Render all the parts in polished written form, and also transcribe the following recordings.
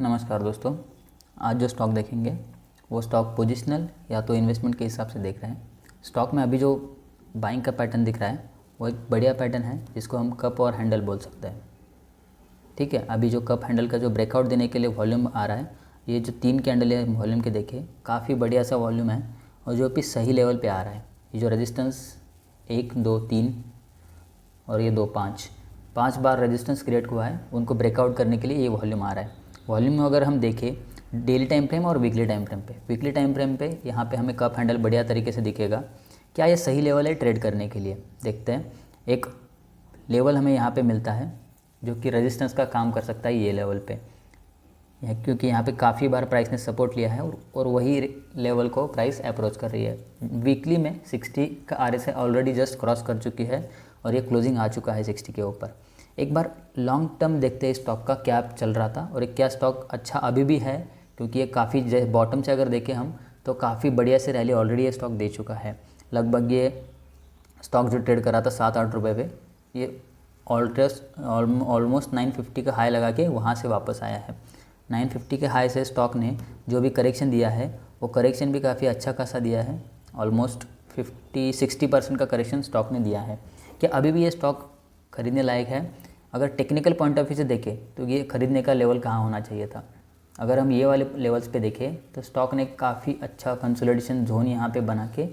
नमस्कार दोस्तों। आज जो स्टॉक देखेंगे वो स्टॉक पोजिशनल या तो इन्वेस्टमेंट के हिसाब से देख रहे हैं। स्टॉक में अभी जो बाइंग का पैटर्न दिख रहा है वो एक बढ़िया पैटर्न है जिसको हम कप और हैंडल बोल सकते हैं। ठीक है, अभी जो कप हैंडल का जो ब्रेकआउट देने के लिए वॉल्यूम आ रहा है, ये जो 3 कैंडल है वॉल्यूम के देखे काफ़ी बढ़िया सा वॉल्यूम है और जो भी सही लेवल पे आ रहा है। ये जो रेजिस्टेंस 1 2 3 और ये 2 5 बार रेजिस्टेंस क्रिएट हुआ है, उनको ब्रेकआउट करने के लिए ये वॉल्यूम आ रहा है। वॉल्यूम में अगर हम देखें डेली टाइम फ्रेम और वीकली टाइम फ्रेम पे यहाँ पे हमें कप हैंडल बढ़िया तरीके से दिखेगा। क्या ये सही लेवल है ट्रेड करने के लिए? देखते हैं। एक लेवल हमें यहाँ पे मिलता है जो कि रेजिस्टेंस का काम कर सकता है ये लेवल पे, क्योंकि यहाँ पे काफ़ी बार प्राइस ने सपोर्ट लिया है और वही लेवल को प्राइस अप्रोच कर रही है। वीकली में 60 का RSI ऑलरेडी जस्ट क्रॉस कर चुकी है और ये क्लोजिंग आ चुका है 60 के ऊपर। एक बार लॉन्ग टर्म देखते हैं स्टॉक का क्या चल रहा था और क्या स्टॉक अच्छा अभी भी है, क्योंकि ये काफ़ी बॉटम से अगर देखें हम तो काफ़ी बढ़िया से रैली ऑलरेडी ये स्टॉक दे चुका है। लगभग ये स्टॉक जो ट्रेड कर रहा था 7-8 रुपये पे, ये ऑलमोस्ट 950 का हाई लगा के वहाँ से वापस आया है। 950 के हाई से स्टॉक ने जो भी करेक्शन दिया है वो करेक्शन भी काफ़ी अच्छा खासा दिया है। ऑलमोस्ट 50-60% का करेक्शन स्टॉक ने दिया है। कि अभी भी ये स्टॉक खरीदने लायक है? अगर टेक्निकल पॉइंट ऑफ व्यू से देखें तो ये खरीदने का लेवल कहाँ होना चाहिए था। अगर हम ये वाले लेवल्स पे देखें तो स्टॉक ने काफ़ी अच्छा कंसोलिडेशन जोन यहाँ पे बना के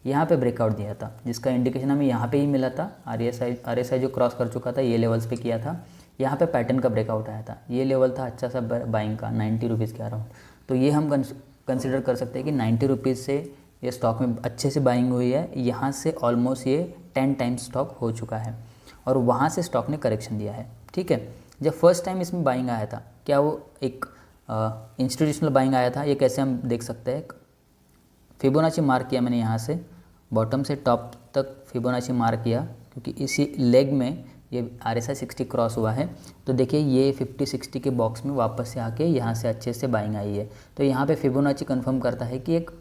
यहाँ पे ब्रेकआउट दिया था, जिसका इंडिकेशन हमें यहाँ पे ही मिला था। RSI जो क्रॉस कर चुका था ये लेवल्स पे किया था। यहाँ पे पैटर्न का ब्रेकआउट आया था, ये लेवल था अच्छा सा बाइंग का 90 रुपीज़ के अराउंड। तो ये हम कंसिडर कर सकते हैं कि 90 रुपीज़ से ये स्टॉक में अच्छे से बाइंग हुई है। यहाँ से ऑलमोस्ट ये 10 टाइम्स स्टॉक हो चुका है और वहाँ से स्टॉक ने करेक्शन दिया है। ठीक है, जब फर्स्ट टाइम इसमें बाइंग आया था, क्या वो एक इंस्टीट्यूशनल बाइंग आया था? ये कैसे हम देख सकते हैं? फिबोनाची मार्क किया मैंने यहाँ से बॉटम से टॉप तक फिबोनाची मार्क किया, क्योंकि इसी लेग में ये RSI 60 क्रॉस हुआ है। तो देखिए ये 50-60 के बॉक्स में वापस से आके यहाँ से अच्छे से बाइंग आई है। तो यहाँ पे फिबोनाची कंफर्म करता है कि एक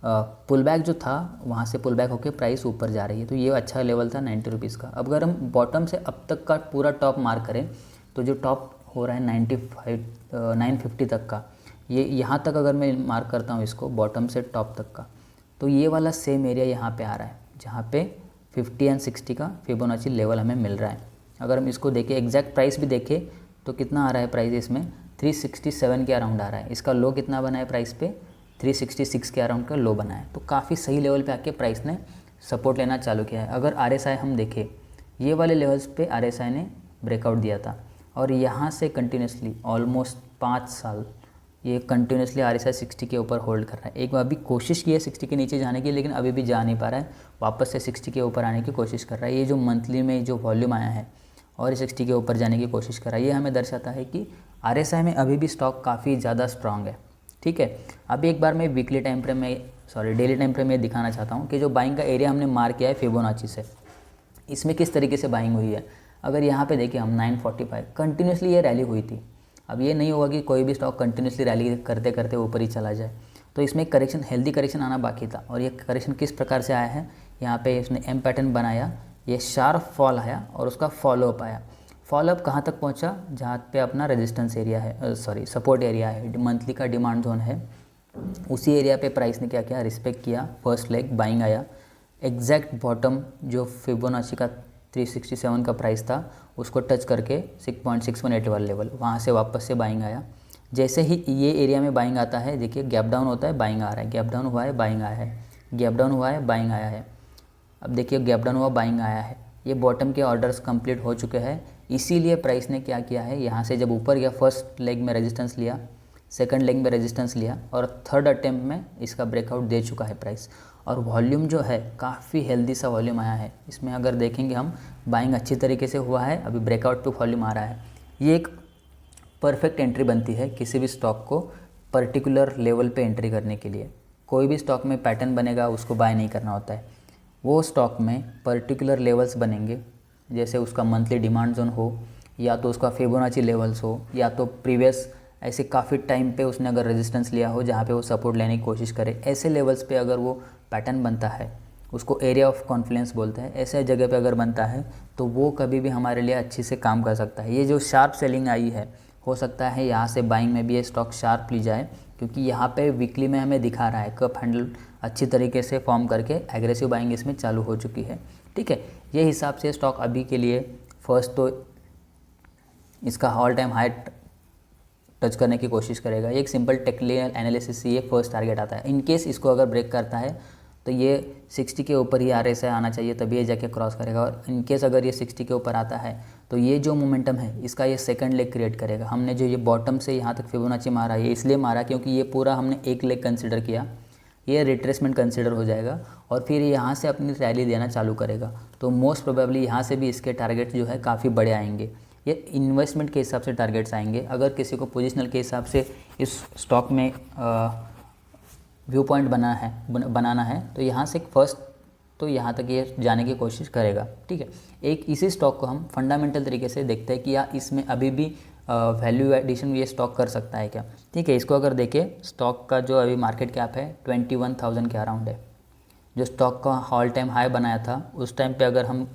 पुल बैक जो था वहाँ से पुल बैक होकर प्राइस ऊपर जा रही है। तो ये अच्छा लेवल था 90 रुपीज़ का। अब अगर हम बॉटम से अब तक का पूरा टॉप मार्क करें तो जो टॉप हो रहा है 950 तक का, ये यहाँ तक अगर मैं मार्क करता हूँ इसको बॉटम से टॉप तक का, तो ये वाला सेम एरिया यहाँ पे आ रहा है जहाँ पे 50 एंड 60 का फिबोनाची लेवल हमें मिल रहा है। अगर हम इसको देखें एग्जैक्ट प्राइस भी देखें तो कितना आ रहा है प्राइस इसमें 367 के अराउंड आ रहा है। इसका लो कितना बना है प्राइस पे? 366 के अराउंड का लो बना है। तो काफ़ी सही लेवल पे आके प्राइस ने सपोर्ट लेना चालू किया है। अगर RSI हम देखें, ये वाले लेवल्स पे RSI ने ब्रेकआउट दिया था और यहाँ से कंटिन्यूसली ऑलमोस्ट 5 साल ये कंटिन्यूसली RSI 60 के ऊपर होल्ड कर रहा है। एक बार भी कोशिश की है 60 के नीचे जाने की, लेकिन अभी भी जा नहीं पा रहा है। वापस से 60 के ऊपर आने की कोशिश कर रहा है। ये जो मंथली में जो वॉल्यूम आया है और 60 के ऊपर जाने की कोशिश कर रहा है, ये हमें दर्शाता है कि RSI में अभी भी स्टॉक काफ़ी ज़्यादा स्ट्रांग है। ठीक है, अभी एक बार मैं डेली टाइम फ्रेम में दिखाना चाहता हूँ कि जो बाइंग का एरिया हमने मार्क किया है फिबोनाची से, इसमें किस तरीके से बाइंग हुई है। अगर यहाँ पे देखिए हम 945 कंटिन्यूसली ये रैली हुई थी। अब ये नहीं होगा कि कोई भी स्टॉक कंटिन्यूसली रैली करते करते ऊपर ही चला जाए। तो इसमें एक करेक्शन, हेल्दी करेक्शन आना बाकी था। और ये करेक्शन किस प्रकार से आया है? यहाँ पे इसने M पैटर्न बनाया, ये शार्प फॉल आया और उसका फॉलोअप आया। फॉलोअप कहाँ तक पहुँचा? जहाँ पे अपना रेजिस्टेंस एरिया है, सपोर्ट एरिया है, मंथली का डिमांड जोन है, उसी एरिया पे प्राइस ने क्या किया? रिस्पेक्ट किया। फर्स्ट लेग बाइंग आया। एग्जैक्ट बॉटम जो फिबोनाची का 367 का प्राइस था उसको टच करके 6.618 वाला लेवल, वहाँ से वापस से बाइंग आया। जैसे ही ये एरिया में बाइंग आता है, देखिए गैप डाउन होता है, बाइंग आ रहा है, गैप डाउन हुआ है, बाइंग आया है, गैप डाउन हुआ है, बाइंग आया है। अब देखिए गैप डाउन हुआ, बाइंग आया है। ये बॉटम के ऑर्डर्स कंप्लीट हो चुके हैं। इसीलिए प्राइस ने क्या किया है, यहाँ से जब ऊपर गया फर्स्ट लेग में रेजिस्टेंस लिया, सेकंड लेग में रेजिस्टेंस लिया और थर्ड अटेम्प्ट में इसका ब्रेकआउट दे चुका है प्राइस। और वॉल्यूम जो है काफ़ी हेल्दी सा वॉल्यूम आया है। इसमें अगर देखेंगे हम, बाइंग अच्छी तरीके से हुआ है, अभी ब्रेकआउट पे वॉल्यूम आ रहा है। ये एक परफेक्ट एंट्री बनती है किसी भी स्टॉक को पर्टिकुलर लेवल पे एंट्री करने के लिए। कोई भी स्टॉक में पैटर्न बनेगा उसको बाय नहीं करना होता है। वो स्टॉक में पर्टिकुलर लेवल्स बनेंगे, जैसे उसका मंथली डिमांड जोन हो, या तो उसका फिबोनाची लेवल्स हो, या तो प्रीवियस ऐसे काफ़ी टाइम पे उसने अगर रेजिस्टेंस लिया हो जहाँ पे वो सपोर्ट लेने की कोशिश करे। ऐसे लेवल्स पे अगर वो पैटर्न बनता है, उसको एरिया ऑफ कॉन्फ्लुएंस बोलते हैं, ऐसे जगह पे अगर बनता है तो वो कभी भी हमारे लिए अच्छी से काम कर सकता है। ये जो शार्प सेलिंग आई है हो सकता है यहाँ से बाइंग में भी ये स्टॉक शार्प ली जाए, क्योंकि यहाँ पे वीकली में हमें दिखा रहा है कप हैंडल अच्छी तरीके से फॉर्म करके एग्रेसिव बाइंग इसमें चालू हो चुकी है। ठीक है, ये हिसाब से स्टॉक अभी के लिए फर्स्ट तो इसका ऑल टाइम हाई टच करने की कोशिश करेगा। एक सिंपल टेक्निकल एनालिसिस से ये फर्स्ट टारगेट आता है। इन केस इसको अगर ब्रेक करता है तो ये 60 के ऊपर ही RSI आना चाहिए, तभी ये जाके क्रॉस करेगा। और इन केस अगर ये 60 के ऊपर आता है तो ये जो मोमेंटम है इसका ये सेकंड लेग क्रिएट करेगा। हमने जो ये बॉटम से यहाँ तक फिबोनाची मारा, ये इसलिए मारा क्योंकि ये पूरा हमने एक लेग कंसिडर किया, ये रिट्रेसमेंट कंसिडर हो जाएगा और फिर यहाँ से अपनी रैली देना चालू करेगा। तो मोस्ट प्रोबेबली यहाँ से भी इसके टारगेट जो है काफ़ी बड़े आएंगे। ये इन्वेस्टमेंट के हिसाब से टारगेट्स आएंगे। अगर किसी को पोजिशनल के हिसाब से इस स्टॉक में व्यू पॉइंट बनाना है तो यहाँ से फर्स्ट तो यहाँ तक ये जाने की कोशिश करेगा। ठीक है, एक इसी स्टॉक को हम फंडामेंटल तरीके से देखते हैं कि या इसमें अभी भी वैल्यू एडिशन ये स्टॉक कर सकता है क्या। ठीक है, इसको अगर देखें, स्टॉक का जो अभी मार्केट कैप है 21,000 के अराउंड है। जो स्टॉक का ऑल टाइम हाई बनाया था उस टाइम पे अगर हम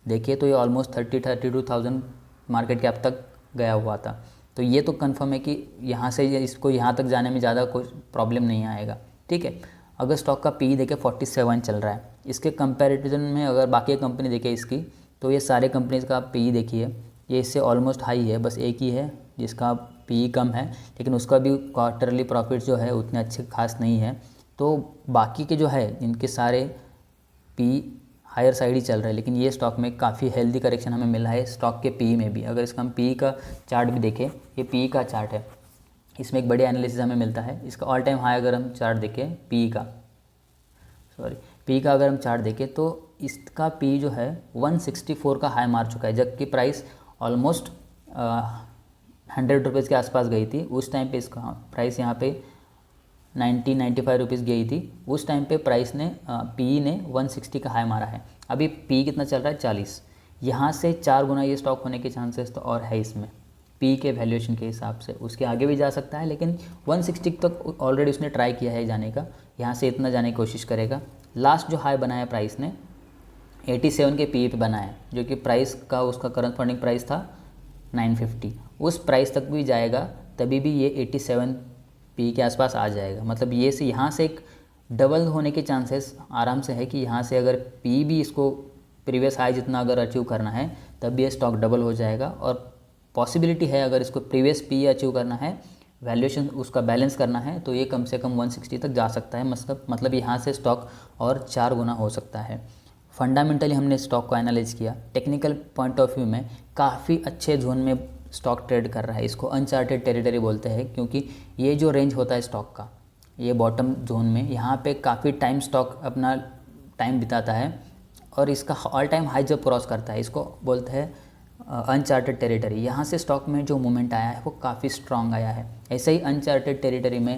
देखें तो ये ऑलमोस्ट 32,000 मार्केट कैप तक गया हुआ था। तो ये तो कंफर्म है कि यहाँ से इसको यहाँ तक जाने में ज़्यादा कोई प्रॉब्लम नहीं आएगा। ठीक है, अगर स्टॉक का पी देखें 47 चल रहा है, इसके कंपैरिजन में अगर बाकी कंपनी देखें इसकी, तो ये सारे कंपनीज़ का पी देखिए, ये इससे ऑलमोस्ट हाई है। बस एक ही है जिसका पी कम है, लेकिन उसका भी क्वार्टरली प्रॉफिट जो है उतने अच्छे खास नहीं है। तो बाकी के जो है इनके सारे पी हायर साइड ही चल रहा है, लेकिन ये स्टॉक में काफ़ी हेल्दी करेक्शन हमें मिला है स्टॉक के पी में भी। अगर इसका हम पी का चार्ट भी देखें, ये पी का चार्ट है, इसमें एक बड़ी एनालिसिस हमें मिलता है। इसका ऑल टाइम हाई अगर हम चार्ट देखें पी का अगर हम चार्ट देखें तो इसका पी जो है 164 का हाई मार चुका है, जबकि प्राइस ऑलमोस्ट 100 रुपीज़ के आसपास गई थी। उस टाइम पे इसका प्राइस यहाँ पे 95 रुपीज़ गई थी। उस टाइम पे प्राइस ने पी ने 160 का हाई मारा है। अभी पी कितना चल रहा है 40। यहाँ से 4 गुना ये स्टॉक होने के चांसेस तो और है इसमें पी के वैल्यूएशन के हिसाब से। उसके आगे भी जा सकता है, लेकिन 160 तक ऑलरेडी उसने ट्राई किया है जाने का, यहाँ से इतना जाने की कोशिश करेगा। लास्ट जो हाई बनाया प्राइस ने 87 के पी पे बनाया, जो कि प्राइस का उसका करस्पॉन्डिंग प्राइस था 950। उस प्राइस तक भी जाएगा तभी भी ये 87 पी के आसपास आ जाएगा। मतलब ये से यहाँ से एक डबल होने के चांसेस आराम से है कि यहाँ से अगर पी भी इसको प्रीवियस हाई जितना अगर अचीव करना है तब भी ये स्टॉक डबल हो जाएगा। और पॉसिबिलिटी है अगर इसको प्रीवियस पी अचीव करना है, वैल्यूएशन उसका बैलेंस करना है, तो ये कम से कम 160 तक जा सकता है। मतलब यहाँ से स्टॉक और 4 गुना हो सकता है। फंडामेंटली हमने स्टॉक को एनालाइज किया, टेक्निकल पॉइंट ऑफ व्यू में काफ़ी अच्छे जोन में स्टॉक ट्रेड कर रहा है। इसको अनचार्टेड टेरिटरी बोलते हैं, क्योंकि ये जो रेंज होता है स्टॉक का, ये बॉटम जोन में यहाँ पे काफ़ी टाइम स्टॉक अपना टाइम बिताता है और इसका ऑल टाइम हाई जब क्रॉस करता है इसको बोलते हैं अनचार्टेड टेरिटरी। यहाँ से स्टॉक में जो मूवमेंट आया है वो काफ़ी स्ट्रॉन्ग आया है। ऐसे ही अनचार्टेड टेरिटरी में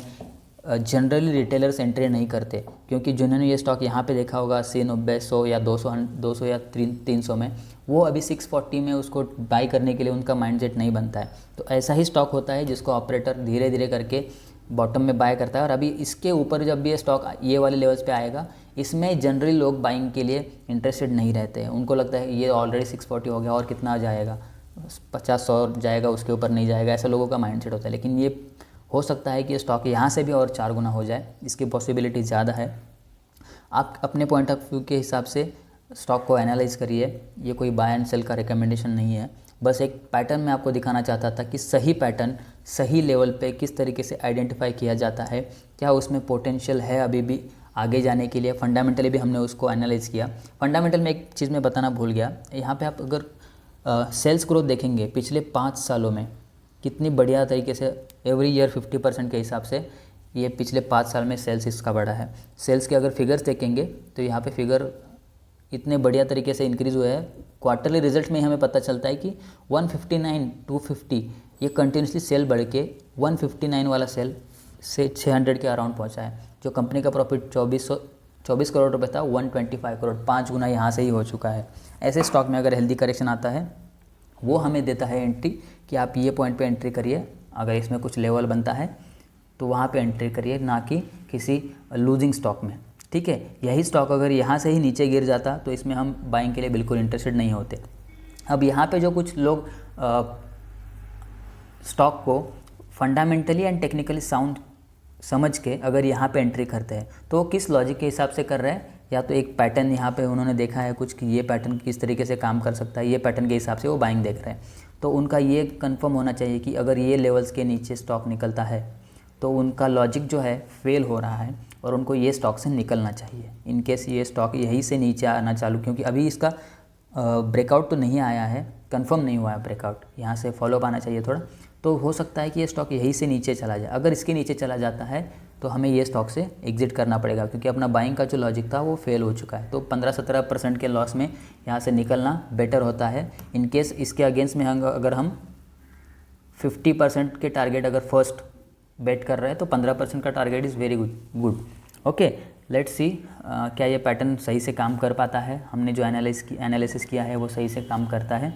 जनरली रिटेलर्स एंट्री नहीं करते, क्योंकि जिन्होंने ये स्टॉक यहाँ पे देखा होगा 80, 90, 100 या 200 या 300 में, वो अभी 640 में उसको बाई करने के लिए उनका माइंडसेट नहीं बनता है। तो ऐसा ही स्टॉक होता है जिसको ऑपरेटर धीरे धीरे करके बॉटम में बाय करता है। और अभी इसके ऊपर जब भी ये स्टॉक ये वाले लेवल्स पे आएगा, इसमें जनरली लोग बाइंग के लिए इंटरेस्टेड नहीं रहते हैं। उनको लगता है ये ऑलरेडी 640 हो गया और कितना जाएगा, 50-100 जाएगा, उसके ऊपर नहीं जाएगा, ऐसा लोगों का माइंडसेट होता है। लेकिन ये हो सकता है कि स्टॉक यहाँ से भी और 4 गुना हो जाए, इसकी पॉसिबिलिटी ज़्यादा है। आप अपने पॉइंट ऑफ व्यू के हिसाब से स्टॉक को एनालाइज करिए। ये कोई बाय एंड सेल का रिकमेंडेशन नहीं है, बस एक पैटर्न मैं आपको दिखाना चाहता था कि सही पैटर्न सही लेवल पे किस तरीके से आइडेंटिफाई किया जाता है, क्या उसमें पोटेंशियल है अभी भी आगे जाने के लिए। फंडामेंटली भी हमने उसको एनालाइज किया। फंडामेंटल में एक चीज़ मैं बताना भूल गया, यहाँ पे आप अगर सेल्स ग्रोथ देखेंगे पिछले 5 सालों में कितनी बढ़िया तरीके से एवरी ईयर 50% के हिसाब से ये पिछले 5 साल में सेल्स इसका बढ़ा है। सेल्स के अगर फिगर्स देखेंगे तो यहाँ पे फिगर इतने बढ़िया तरीके से इंक्रीज़ हुआ है। क्वार्टरली रिजल्ट में हमें पता चलता है कि 159, 250 ये कंटिन्यूसली सेल बढ़ के 159 वाला सेल से 600 के अराउंड पहुंचा है। जो कंपनी का प्रॉफिट 24 करोड़ रुपए था, 125 करोड़, 5 गुना यहाँ से ही हो चुका है। ऐसे स्टॉक में अगर हेल्दी करेक्शन आता है वो हमें देता है एंट्री कि आप ये पॉइंट पे एंट्री करिए। अगर इसमें कुछ लेवल बनता है तो वहाँ पे एंट्री करिए, ना कि किसी लूजिंग स्टॉक में। ठीक है, यही स्टॉक अगर यहाँ से ही नीचे गिर जाता तो इसमें हम बाइंग के लिए बिल्कुल इंटरेस्टेड नहीं होते। अब यहाँ पे जो कुछ लोग स्टॉक को फंडामेंटली एंड टेक्निकली साउंड समझ के अगर यहाँ पे एंट्री करते हैं तो किस लॉजिक के हिसाब से कर रहे हैं, या तो एक पैटर्न यहाँ पे उन्होंने देखा है कुछ कि ये पैटर्न किस तरीके से काम कर सकता है, ये पैटर्न के हिसाब से वो बाइंग देख रहे हैं। तो उनका ये कंफर्म होना चाहिए कि अगर ये लेवल्स के नीचे स्टॉक निकलता है तो उनका लॉजिक जो है फेल हो रहा है और उनको ये स्टॉक से निकलना चाहिए। इन केस ये स्टॉक यहीं से नीचे आना चालू, क्योंकि अभी इसका ब्रेकआउट तो नहीं आया है, कंफर्म नहीं हुआ है ब्रेकआउट, यहाँ से फॉलोअप आना चाहिए थोड़ा, तो हो सकता है कि ये स्टॉक यहीं से नीचे चला जाए। अगर इसके नीचे चला जाता है तो हमें ये स्टॉक से एग्जिट करना पड़ेगा, क्योंकि अपना बाइंग का जो लॉजिक था वो फेल हो चुका है। तो 15-17% के लॉस में यहाँ से निकलना बेटर होता है। इन केस इसके अगेंस्ट में अगर हम 50% के टारगेट अगर फर्स्ट बेट कर रहे हैं तो 15% का target is very good. Okay, let's see क्या ये पैटर्न सही से काम कर पाता है। हमने जो एनालिसिस किया है वो सही से काम करता है।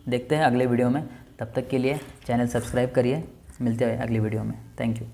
देखते हैं अगले वीडियो में। तब तक के लिए चैनल सब्सक्राइब करिए। मिलते हैं अगली वीडियो में। Thank you.